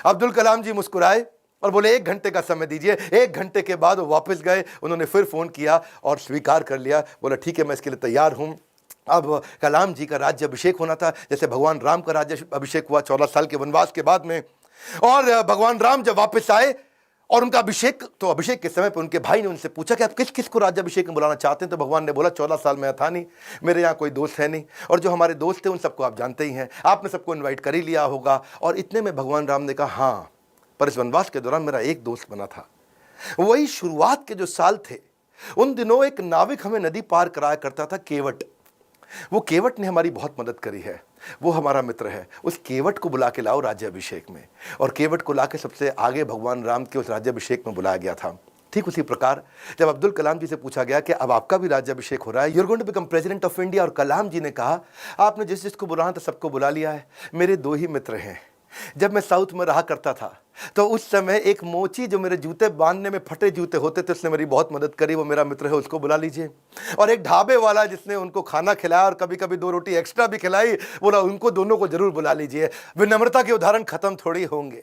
अब्दुल कलाम जी मुस्कुराए और बोले 1 घंटे का समय दीजिए। 1 घंटे के बाद वो वापस गए, उन्होंने फिर फ़ोन किया और स्वीकार कर लिया। बोला ठीक है, मैं इसके लिए तैयार हूँ। अब कलाम जी का राज्य अभिषेक होना था, जैसे भगवान राम का राज्य अभिषेक हुआ 14 साल के वनवास के बाद में। और भगवान राम जब वापस आए और उनका अभिषेक, तो अभिषेक के समय पर उनके भाई ने उनसे पूछा कि आप किस किस को राज्याभिषेक में बुलाना चाहते हैं। तो भगवान ने बोला 14 साल में था नहीं, मेरे यहाँ कोई दोस्त है नहीं, और जो हमारे दोस्त थे उन सबको आप जानते ही हैं, आपने सबको इन्वाइट कर ही लिया होगा। और इतने में भगवान राम ने कहा हाँ, पर इस वनवास के दौरान मेरा एक दोस्त बना था। वही शुरुआत के जो साल थे, उन दिनों एक नाविक हमें नदी पार कराया करता था, केवट। वो केवट ने हमारी बहुत मदद करी है, वो हमारा मित्र है। उस केवट को बुला के लाओ राज्याभिषेक में। और केवट को लाके सबसे आगे भगवान राम के उस राज्याभिषेक में बुलाया गया था। ठीक उसी प्रकार जब अब्दुल कलाम जी से पूछा गया कि अब आपका भी राज्याभिषेक हो रहा है, you are going to become president of India, और कलाम जी ने कहा आपने जिस जिसको बुलाना था सबको बुला लिया है। मेरे 2 ही मित्र हैं। जब मैं साउथ में रहा करता था तो उस समय एक मोची जो मेरे जूते बांधने में फटे जूते होते थे, उसने मेरी बहुत मदद करी, वो मेरा मित्र है, उसको बुला लीजिए। और एक ढाबे वाला जिसने उनको खाना खिलाया और कभी कभी 2 रोटी एक्स्ट्रा भी खिलाई, बोला उनको दोनों को जरूर बुला लीजिए। विनम्रता के उदाहरण खत्म थोड़ी होंगे।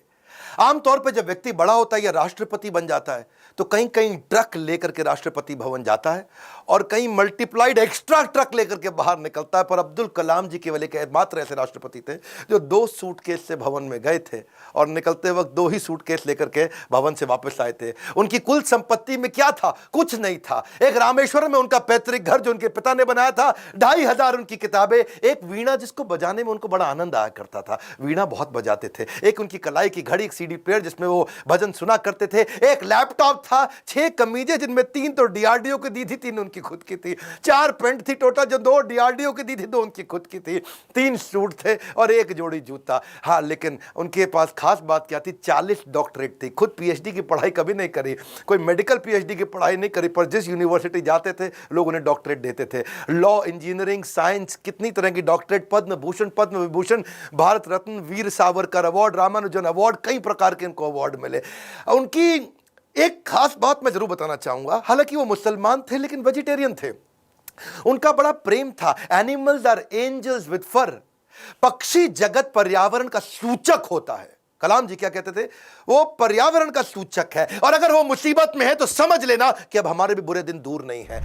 आमतौर पर जब व्यक्ति बड़ा होता है या राष्ट्रपति बन जाता है तो कहीं कहीं ट्रक लेकर के राष्ट्रपति भवन जाता है और कहीं मल्टीप्लाइड एक्स्ट्रा ट्रक लेकर के बाहर निकलता है। पर अब्दुल कलाम जी केवल एक मात्र ऐसे राष्ट्रपति थे जो 2 सूटकेस से भवन में गए थे और निकलते वक्त 2 ही सूटकेस लेकर के भवन से वापस आए थे। उनकी कुल संपत्ति में क्या था? कुछ नहीं था। एक रामेश्वरम में उनका पैतृक घर जो उनके पिता ने बनाया था, 2500 उनकी किताबें, एक वीणा जिसको बजाने में उनको बड़ा आनंद आया करता था, वीणा बहुत बजाते थे, एक उनकी कलाई की घड़ी, एक CD प्लेयर जिसमें वो भजन सुना करते थे, एक लैपटॉप था, 6 कमीजें जिनमें 3 तो DRDO की दी थी, 3 उनकी खुद की थी, 4 पेंट थी टोटल जो 2 DRDO की दी थी, 2 उनकी खुद की थी, 3 सूट थे और 1 जोड़ी जूता। हाँ, लेकिन उनके पास खास बात क्या थी? 40 डॉक्टरेट थी। खुद PhD की पढ़ाई कभी नहीं करी, कोई मेडिकल PhD की पढ़ाई नहीं करी, पर जिस यूनिवर्सिटी जाते थे लोग उन्हें डॉक्टरेट देते थे। लॉ, इंजीनियरिंग, साइंस, कितनी तरह की doctorate, Padma Bhushan, Padma Vibhushan, Bharat Ratna, Veer Savarkar award, Ramanujan award, कई प्रकार के उनको अवार्ड मिले। उनकी एक खास बात मैं जरूर बताना चाहूंगा, हालांकि वो मुसलमान थे लेकिन वेजिटेरियन थे। उनका बड़ा प्रेम था। एनिमल्स आर एंजल्स विद फर। पक्षी जगत पर्यावरण का सूचक होता है। कलाम जी क्या कहते थे? वो पर्यावरण का सूचक है, और अगर वो मुसीबत में है तो समझ लेना कि अब हमारे भी बुरे दिन दूर नहीं है।